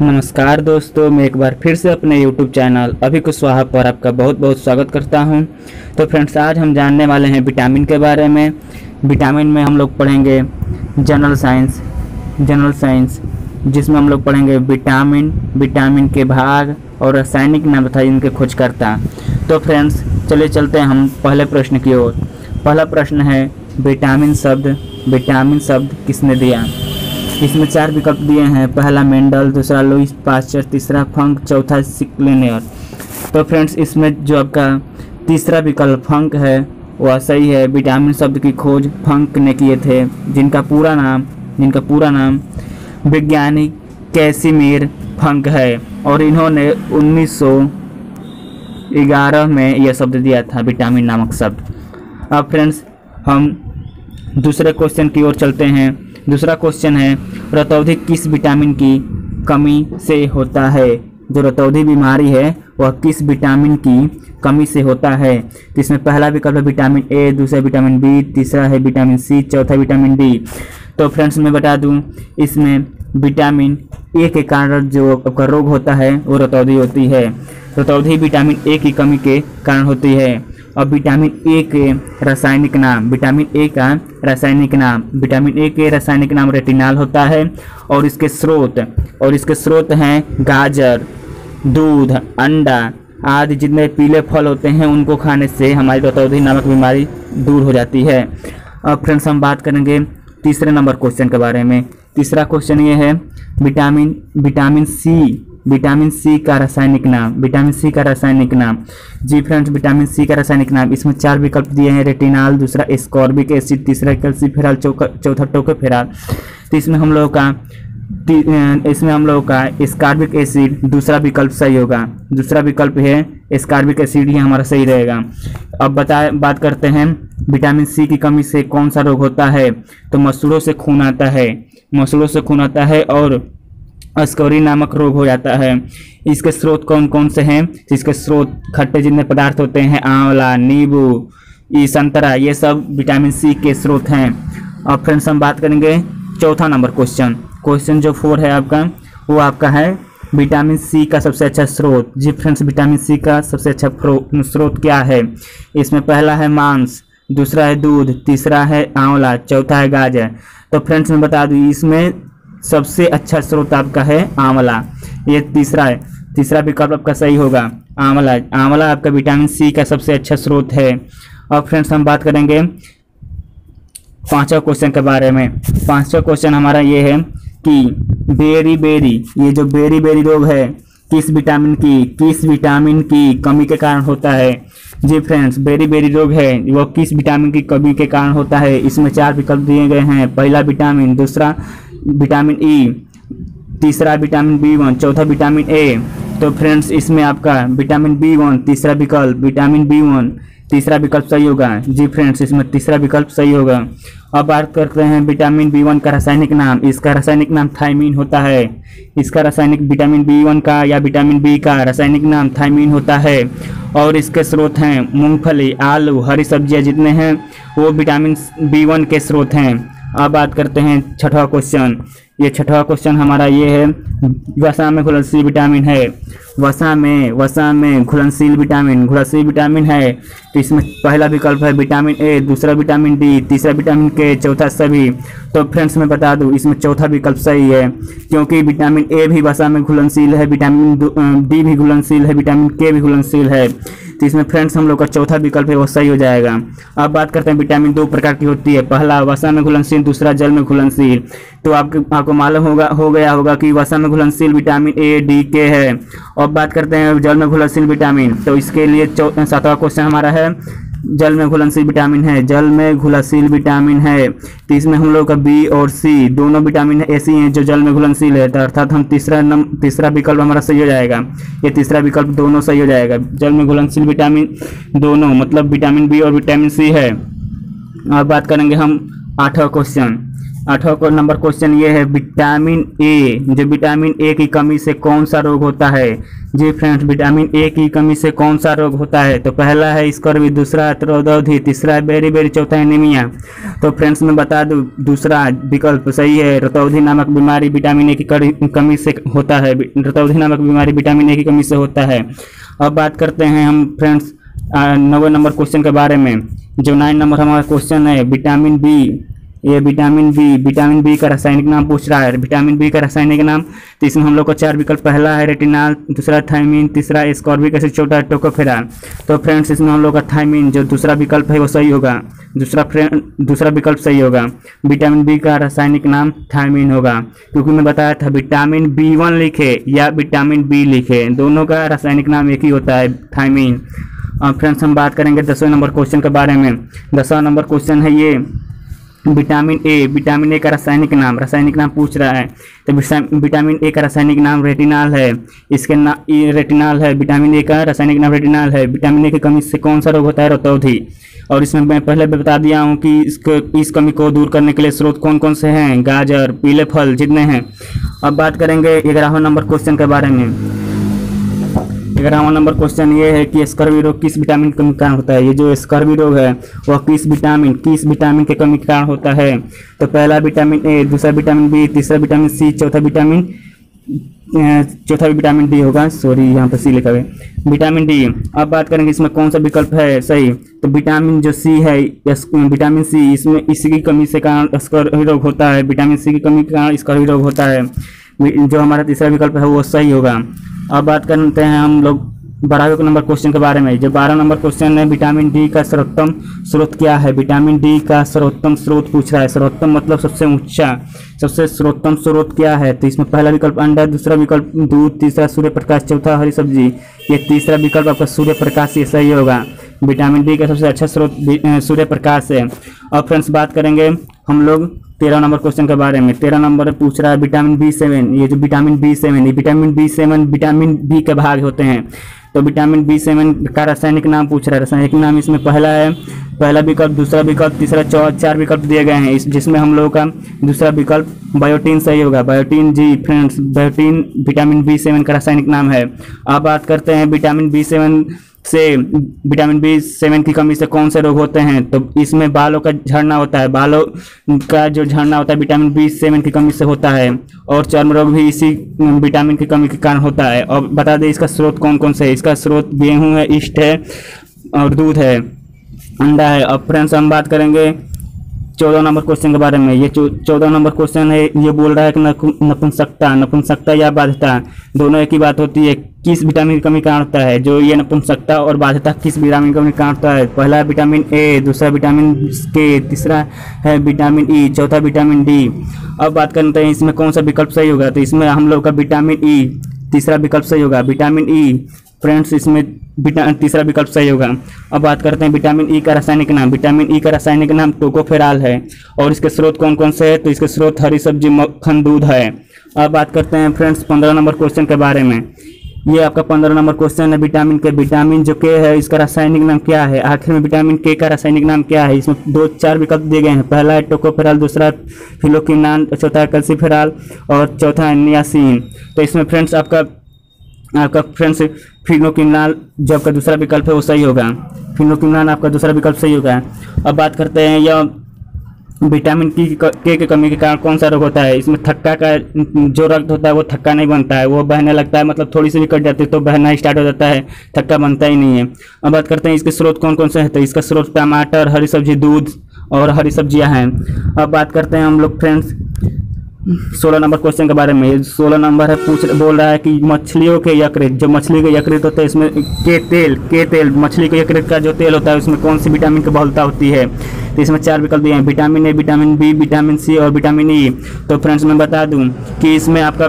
नमस्कार दोस्तों, मैं एक बार फिर से अपने YouTube चैनल अभी कुशवाहा पर आपका बहुत बहुत स्वागत करता हूं। तो फ्रेंड्स, आज हम जानने वाले हैं विटामिन के बारे में। विटामिन में हम लोग पढ़ेंगे जनरल साइंस जिसमें हम लोग पढ़ेंगे विटामिन के भाग और रासायनिक नाम तथा इनके खोजकर्ता। तो फ्रेंड्स, चलिए चलते हैं हम पहले प्रश्न की ओर। पहला प्रश्न है विटामिन शब्द किसने दिया। इसमें 4 विकल्प दिए हैं। पहला मेंडल, दूसरा लुईस पास्चर, तीसरा फंक, चौथा सिक्लेनियर। तो फ्रेंड्स, इसमें जो आपका तीसरा विकल्प फंक है वह सही है। विटामिन शब्द की खोज फंक ने किए थे, जिनका पूरा नाम वैज्ञानिक कैसिमिर फंक है और इन्होंने 1911 में यह शब्द दिया था, विटामिन नामक शब्द। अब फ्रेंड्स, हम दूसरे क्वेश्चन की ओर चलते हैं। दूसरा क्वेश्चन है रतौंधी किस विटामिन की कमी से होता है। जो रतौंधी बीमारी है वह किस विटामिन की कमी से होता है। तो इसमें पहला विकल्प है विटामिन ए, दूसरा विटामिन बी, तीसरा है विटामिन सी, चौथा विटामिन डी। तो फ्रेंड्स, मैं बता दूं, इसमें विटामिन ए के कारण जो आपका रोग होता है वो रतौंधी होती है। रतौंधी विटामिन ए की कमी के कारण होती है। अब विटामिन ए के रासायनिक नाम, विटामिन ए के रासायनिक नाम रेटिनॉल होता है और इसके स्रोत हैं गाजर, दूध, अंडा आदि। जितने पीले फल होते हैं उनको खाने से हमारी रतौंधी नामक बीमारी दूर हो जाती है। अब फ्रेंड्स, हम बात करेंगे तीसरे नंबर क्वेश्चन के बारे में। तीसरा क्वेश्चन ये है विटामिन सी का रासायनिक नाम। जी फ्रेंड्स, विटामिन सी का रासायनिक नाम, इसमें 4 विकल्प दिए हैं। रेटिनॉल, दूसरा एस्कॉर्बिक एसिड, तीसरा कैल्सिफेरॉल, चौथा टोकोफेरॉल। तो इसमें हम लोगों का एस्कॉर्बिक एसिड दूसरा विकल्प सही होगा। दूसरा विकल्प है एस्कॉर्बिक एसिड, ही हमारा सही रहेगा। अब बात करते हैं विटामिन सी की कमी से कौन सा रोग होता है। तो मसूड़ों से खून आता है और अस्कोरी नामक रोग हो जाता है। इसके स्रोत कौन कौन से हैं। इसके स्रोत खट्टे जितने पदार्थ होते हैं, आंवला, नींबू, संतरा, ये सब विटामिन सी के स्रोत हैं। अब फ्रेंड्स, हम बात करेंगे चौथा नंबर क्वेश्चन जो 4 है आपका, वो आपका है विटामिन सी का सबसे अच्छा स्रोत। जी फ्रेंड्स, विटामिन सी का सबसे अच्छा स्रोत क्या है। इसमें पहला है मांस, दूसरा है दूध, तीसरा है आंवला, चौथा है गाजर। तो फ्रेंड्स, मैं बता दूं, इसमें सबसे अच्छा स्रोत आपका है आंवला। ये तीसरा विकल्प आपका सही होगा, आंवला आपका विटामिन सी का सबसे अच्छा स्रोत है। अब फ्रेंड्स, हम बात करेंगे 5वां क्वेश्चन के बारे में। 5वां क्वेश्चन हमारा ये है कि ये जो बेरी रोग है किस विटामिन की कमी के कारण होता है। जी फ्रेंड्स, बेरी रोग है वो किस विटामिन की कमी के कारण होता है। इसमें 4 विकल्प दिए गए हैं। पहला विटामिन, दूसरा विटामिन ई, तीसरा विटामिन B1, चौथा विटामिन ए। तो फ्रेंड्स, इसमें आपका विटामिन B1 तीसरा विकल्प सही होगा। जी फ्रेंड्स, इसमें तीसरा विकल्प सही होगा। अब बात करते हैं विटामिन B1 का रासायनिक नाम। इसका रासायनिक नाम थायमीन होता है। विटामिन B1 का या विटामिन बी का रासायनिक नाम थायमीन होता है और इसके स्रोत हैं मूंगफली, आलू, हरी सब्जियां जितने हैं वो विटामिन B1 के स्रोत हैं। अब बात करते हैं 6वां क्वेश्चन। ये 6वां क्वेश्चन हमारा ये है वसा में घुलनशील विटामिन है। वसा में घुलनशील विटामिन है। तो इसमें पहला विकल्प है विटामिन ए, दूसरा विटामिन डी, तीसरा विटामिन के, चौथा सभी। तो फ्रेंड्स, मैं बता दूं, इसमें चौथा विकल्प सही है, क्योंकि विटामिन ए भी वसा में घुलनशील है, विटामिन डी भी घुलनशील है, विटामिन के भी घुलनशील है। तो इसमें फ्रेंड्स, हम लोग का चौथा विकल्प है वो सही हो जाएगा। अब बात करते हैं विटामिन 2 प्रकार की होती है। पहला वसा में घुलनशील, दूसरा जल में घुलनशील। तो आपको मालूम हो गया होगा कि वसा में घुलनशील विटामिन ए, डी, के है। अब बात करते हैं जल में घुलनशील विटामिन। तो इसके लिए 7वां क्वेश्चन हमारा है जल में घुलनशील विटामिन है। तो इसमें हम लोग का बी और सी दोनों विटामिन ऐसी हैं जो जल में घुलनशील है। तो अर्थात हम तीसरा विकल्प हमारा सही हो जाएगा। ये तीसरा विकल्प दोनों सही हो जाएगा। जल में घुलनशील विटामिन दोनों, मतलब विटामिन बी और विटामिन सी है। अब बात करेंगे हम 8वां क्वेश्चन। 8वां नंबर क्वेश्चन ये है, विटामिन ए, जो विटामिन ए की कमी से कौन सा रोग होता है। जी फ्रेंड्स, विटामिन ए की कमी से कौन सा रोग होता है। तो पहला है स्कर्वी, दूसरा रतौंधी, तीसरा बेरी, चौथा एनीमिया। तो फ्रेंड्स मैं बता दूं, दूसरा विकल्प सही है। रतौंधी नामक बीमारी विटामिन ए की कमी से होता है। रतौंधी नामक बीमारी विटामिन ए की कमी से होता है। अब बात करते हैं हम फ्रेंड्स 9वें नंबर क्वेश्चन के बारे में। जो 9 नंबर हमारा क्वेश्चन है, विटामिन बी, ये विटामिन बी का रासायनिक नाम पूछ रहा है। विटामिन बी का रासायनिक नाम, तो इसमें हम लोग को 4 विकल्प, पहला है रेटिनॉल, दूसरा थायमीन, तीसरा एस्कॉर्बिक एसिड, चौथा टोकोफेरॉल। तो फ्रेंड्स इसमें हम लोग का थायमीन जो दूसरा विकल्प है वो सही होगा। दूसरा विकल्प सही होगा। विटामिन बी का रासायनिक नाम थायमीन होगा, क्योंकि मैं बताया था विटामिन B1 लिखे या विटामिन बी लिखे, दोनों का रासायनिक नाम एक ही होता है, थायमीन। फ्रेंड्स हम बात करेंगे 10वें नंबर क्वेश्चन के बारे में। 10वां नंबर क्वेश्चन है ये, विटामिन ए का रासायनिक नाम पूछ रहा है। तो विटामिन ए का रासायनिक नाम रेटिनॉल है। रेटिनॉल है, विटामिन ए का रासायनिक नाम रेटिनॉल है। विटामिन ए की कमी से कौन सा रोग होता है, रतौंधी। और इसमें मैं पहले भी बता दिया हूँ कि इस कमी को दूर करने के लिए स्रोत कौन कौन से हैं, गाजर, पीले फल जितने हैं। अब बात करेंगे 11वां नंबर क्वेश्चन के बारे में। 11वां नंबर क्वेश्चन ये है कि स्कर्वी रोग किस विटामिन की कमी के कारण होता है। ये जो स्कर्वी रोग है वह किस विटामिन के कमी के कारण होता है। तो पहला विटामिन ए, दूसरा विटामिन बी, तीसरा विटामिन सी, चौथा विटामिन डी होगा। सॉरी, यहाँ पर सी लिखा है, विटामिन डी। अब बात करेंगे इसमें कौन सा विकल्प है सही। तो विटामिन जो सी है, विटामिन सी, इसमें इसी की कमी से कारण स्कर्वी रोग होता है। विटामिन सी की कमी के कारण स्कर्वी रोग होता है। जो हमारा तीसरा विकल्प है वो सही होगा। अब बात करते हैं हम लोग 12वें नंबर क्वेश्चन के बारे में। जो 12 नंबर क्वेश्चन है, विटामिन डी का सर्वोत्तम स्रोत क्या है। विटामिन डी का सर्वोत्तम स्रोत पूछ रहा है। सर्वोत्तम मतलब सबसे ऊंचा, सबसे सर्वोत्तम स्रोत क्या है। तो इसमें पहला विकल्प अंडा, दूसरा विकल्प दूध, तीसरा सूर्य प्रकाश, चौथा हरी सब्जी। ये तीसरा विकल्प आपका सूर्य प्रकाश, ये सही होगा। विटामिन डी का सबसे अच्छा स्रोत सूर्य प्रकाश है। और फ्रेंड्स बात करेंगे हम लोग 13 नंबर क्वेश्चन के बारे में। 13 नंबर पूछ रहा है विटामिन B7। ये जो विटामिन B7, ये विटामिन B7 विटामिन बी के भाग होते हैं। तो विटामिन B7 का रासायनिक नाम पूछ रहा है। रासायनिक नाम इसमें पहला विकल्प, दूसरा विकल्प, तीसरा, 4 विकल्प दिए गए हैं, जिसमें हम लोगों का दूसरा विकल्प बायोटीन सही होगा। बायोटीन, जी फ्रेंड्स, बायोटीन विटामिन B7 का रासायनिक नाम है। अब बात करते हैं विटामिन B7 की कमी से कौन से रोग होते हैं। तो इसमें बालों का झड़ना होता है। बालों का जो झड़ना होता है विटामिन B7 की कमी से होता है। और चर्म रोग भी इसी विटामिन की कमी के कारण होता है। और बता दें इसका स्रोत कौन कौन से है। इसका स्रोत गेहूं है, ईस्ट है और दूध है, अंडा है। अब फ्रेंड्स हम बात करेंगे 14 नंबर क्वेश्चन के बारे में। ये 14 नंबर क्वेश्चन है, ये बोल रहा है कि नपुंसकता या बाध्यता दोनों एक ही बात होती है। किस विटामिन की कमी कारण होता है। जो ये नपुंसकता और बाध्यता किस विटामिन की कमी कारण होता है। पहला विटामिन ए, दूसरा विटामिन के, तीसरा है विटामिन ई, चौथा विटामिन डी। अब बात करते हैं इसमें कौन सा विकल्प सही होगा। तो इसमें हम लोग का विटामिन ई, तीसरा विकल्प सही होगा। विटामिन ई फ्रेंड्स, इसमें तीसरा विकल्प सही होगा। अब बात करते हैं विटामिन ई का रासायनिक नाम। विटामिन ई का रासायनिक नाम टोकोफेरॉल है। और इसके स्रोत कौन कौन से हैं। तो इसके स्रोत हरी सब्जी, मक्खन, दूध है। अब बात करते हैं फ्रेंड्स 15 नंबर क्वेश्चन के बारे में। ये आपका 15 नंबर क्वेश्चन है विटामिन के। विटामिन जो के है इसका रासायनिक नाम क्या है। आखिर में विटामिन के का रासायनिक नाम क्या है। इसमें 4 विकल्प दिए गए हैं। पहला है टोकोफेरॉल, दूसरा फिलोक्विनान, चौथा कैल्सिफेरॉल और चौथा नियासिन। तो इसमें फ्रेंड्स आपका फ्रेंड्स फिनोक्विनाल जो आपका दूसरा विकल्प है वो सही होगा। फिनोक्विनाल आपका दूसरा विकल्प सही होगा। अब बात करते हैं यह विटामिन के की कमी के कारण कौन सा रोग होता है। इसमें थक्का का जो रक्त होता है वो थक्का नहीं बनता है, वो बहने लगता है। मतलब थोड़ी सी भी कट जाती है तो बहना स्टार्ट हो जाता है, थक्का बनता ही नहीं है। अब बात करते हैं इसके स्रोत कौन कौन से हैं। तो इसका स्रोत टमाटर, हरी सब्जी, दूध और हरी सब्जियां हैं। अब बात करते हैं हम लोग फ्रेंड्स 16 नंबर क्वेश्चन के बारे में। 16 नंबर है बोल रहा है कि मछलियों के यकृत, जो मछली के यकृत होते हैं इसमें के तेल मछली के यकृत का जो तेल होता है उसमें कौन सी विटामिन की बहुलता होती है। तो इसमें 4 विकल्प दिए हैं। Vitamin A, vitamin B, vitamin C और विटामिन ई। तो फ्रेंड्स मैं बता दूं कि इसमें आपका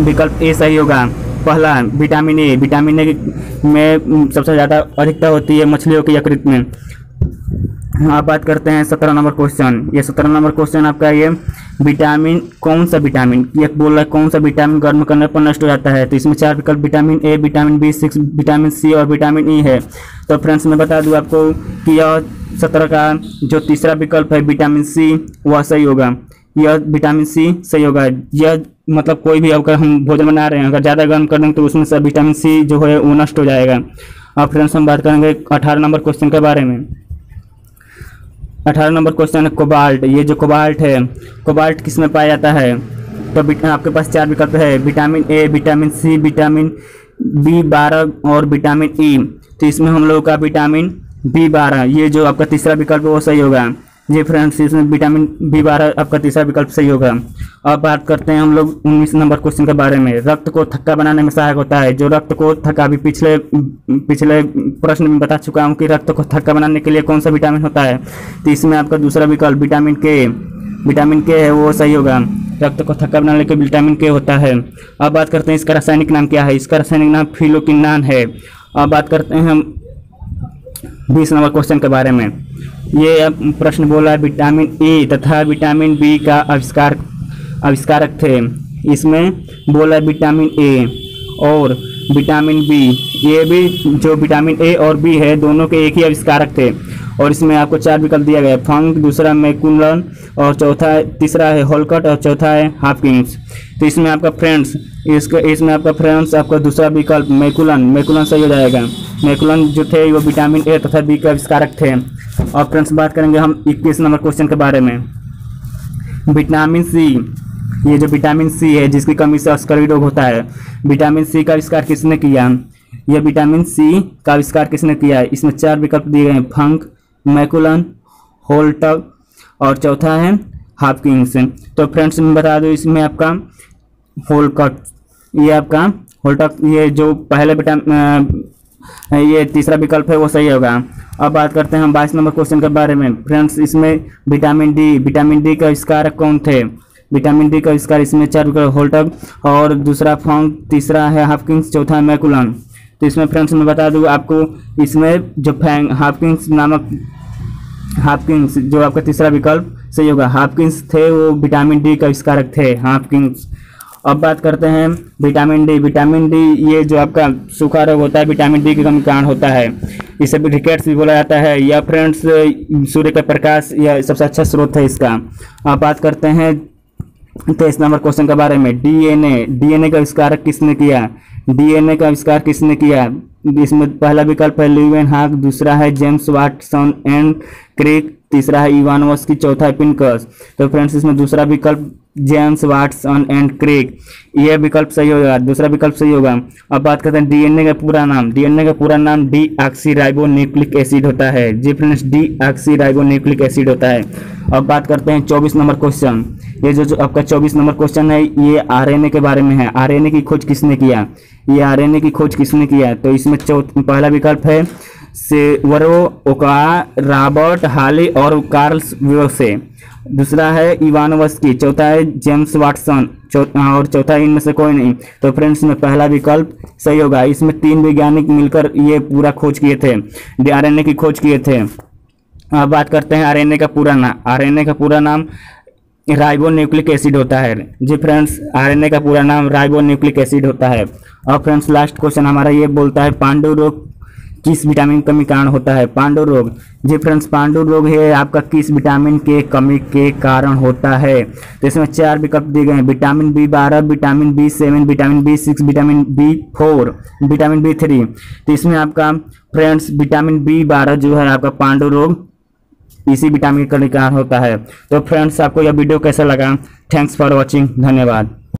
विकल्प ए सही होगा। पहला विटामिन ए में सबसे ज़्यादा अधिकता होती है मछलियों के यकृत में। आप बात करते हैं 17 नंबर क्वेश्चन। ये 17 नंबर क्वेश्चन आपका ये विटामिन, कौन सा विटामिन, ये बोल रहा है कौन सा विटामिन गर्म करने पर नष्ट हो जाता है। तो इसमें 4 विकल्प vitamin A, vitamin B6, vitamin C और विटामिन ई है। तो फ्रेंड्स मैं बता दूं आपको कि यह 17 का जो तीसरा विकल्प है विटामिन सी वह सही होगा। यह विटामिन सी सही होगा। यह मतलब कोई भी अगर हम भोजन बना रहे हैं, अगर ज़्यादा गर्म कर देंगे तो उसमें से विटामिन सी जो है वो नष्ट हो जाएगा। अब फ्रेंड्स हम बात करेंगे 18 नंबर क्वेश्चन के बारे में। 18 नंबर क्वेश्चन है कोबाल्ट। ये जो कोबाल्ट है, कोबाल्ट किस में पाया जाता है? तो आपके पास 4 विकल्प है, vitamin A, vitamin C, vitamin B12 और विटामिन ई। तो इसमें हम लोग का विटामिन B12, ये जो आपका तीसरा विकल्प है वो सही होगा। जी फ्रेंड्स, इसमें विटामिन B12 आपका तीसरा विकल्प सही होगा। अब बात करते हैं हम लोग 19 नंबर क्वेश्चन के बारे में। रक्त को थक्का बनाने में सहायक होता है। जो रक्त को थक्का, अभी पिछले प्रश्न में बता चुका हूँ कि रक्त को थक्का बनाने के लिए कौन सा विटामिन होता है। तो इसमें आपका दूसरा विकल्प विटामिन के है वो सही होगा। रक्त को थक्का बनाने के विटामिन के होता है। अब बात करते हैं इसका रासायनिक नाम क्या है। इसका रासायनिक नाम फिलोकिनान है। अब बात करते हैं हम 20 नंबर क्वेश्चन के बारे में। ये प्रश्न बोला है विटामिन ए तथा विटामिन बी का आविष्कारक थे। इसमें बोला है विटामिन ए और विटामिन बी, ये भी जो विटामिन ए और बी है दोनों के एक ही आविष्कारक थे। और इसमें आपको 4 विकल्प दिया गया है, फंक, दूसरा मैकुलन और तीसरा है होलकट और चौथा है हॉपकिंस। तो इसमें आपका फ्रेंड्स आपका दूसरा विकल्प मैकुलन सही हो जाएगा। मैकुलन जो थे वो विटामिन ए तथा बी के आविष्कारक थे। और फ्रेंड्स बात करेंगे हम 21 नंबर क्वेश्चन के बारे में। विटामिन सी, ये जो विटामिन सी है जिसकी कमी से स्कर्वी रोग होता है, विटामिन सी का आविष्कार किसने किया? यह विटामिन सी का आविष्कार किसने किया है? इसमें 4 विकल्प दिए गए हैं, फंक, मैकुलन, होल्टक और चौथा है हॉपकिंस। तो फ्रेंड्स मैं बता दूं, इसमें आपका होल्टक, ये आपका होल्टक, ये जो पहले ये तीसरा विकल्प है वो सही होगा। अब बात करते हैं हम 22 नंबर क्वेश्चन के बारे में। फ्रेंड्स इसमें विटामिन डी का आविष्कारक कौन थे? विटामिन डी का आविष्कार, इसमें 4 विकल्प, होल्टक और दूसरा फंक, तीसरा है हॉपकिंस, चौथा है मैकुलन। तो इसमें फ्रेंड्स मैं बता दूं आपको, इसमें जो हॉपकिंस जो आपका तीसरा विकल्प सही होगा। हॉपकिंस थे वो विटामिन डी का आविष्कारक थे, हॉपकिंस। अब बात करते हैं विटामिन डी, ये जो आपका सूखा रोग होता है विटामिन डी की कमी कारण होता है। इसे भी रिकेट्स भी बोला जाता है। यह फ्रेंड्स सूर्य का प्रकाश यह सबसे अच्छा स्रोत है इसका। अब बात करते हैं 23 नंबर क्वेश्चन के बारे में। डीएनए का आविष्कारक किसने किया? डीएनए का आविष्कार किसने किया? इसमें पहला विकल्प है ल्यूवेनहॉक, दूसरा है जेम्स वाटसन एंड क्रिक, तीसरा है इवानोव्स्की, चौथा है पिनकस। तो फ्रेंड्स इसमें दूसरा विकल्प जेम्स वाटसन एंड क्रिक, यह विकल्प सही होगा, दूसरा विकल्प सही होगा। अब बात करते हैं डीएनए का पूरा नाम डीऑक्सीराइबोन्यूक्लिक एसिड होता है। जी फ्रेंड्स, डीऑक्सीराइबोन्यूक्लिक एसिड होता है। अब बात करते हैं 24 नंबर क्वेश्चन। ये जो आपका 24 नंबर क्वेश्चन है ये आरएनए के बारे में है। आरएनए की खोज किसने किया? ये आरएनए की खोज किसने किया? तो इसमें पहला विकल्प है सेवरो ओका, रॉबर्ट हाली और कार्ल वेसे, दूसरा है इवानोव्स्की, चौथा है जेम्स वाटसन और चौथा इनमें से कोई नहीं। तो फ्रेंड्स में पहला विकल्प सही होगा। इसमें 3 वैज्ञानिक मिलकर ये पूरा खोज किए थे, आरएनए की खोज किए थे। अब बात करते हैं आरएनए का पूरा नाम। आरएनए का पूरा नाम राइबोन्यूक्लिक एसिड होता है। जी फ्रेंड्स, आरएनए का पूरा नाम राइबोन्यूक्लिक एसिड होता है। और फ्रेंड्स लास्ट क्वेश्चन हमारा ये बोलता है पांडु रोग किस विटामिन कमी कारण होता है? पांडु रोग, जी फ्रेंड्स, पांडु रोग है आपका किस विटामिन के कमी के कारण होता है? तो इसमें 4 विकल्प दिए गए हैं, vitamin B12, vitamin B7, vitamin B6, vitamin B4, vitamin B3। तो इसमें आपका फ्रेंड्स विटामिन B12 जो है आपका पांडु रोग इसी विटामिन के कारण होता है। तो फ्रेंड्स आपको यह वीडियो कैसा लगा? थैंक्स फॉर वॉचिंग, धन्यवाद।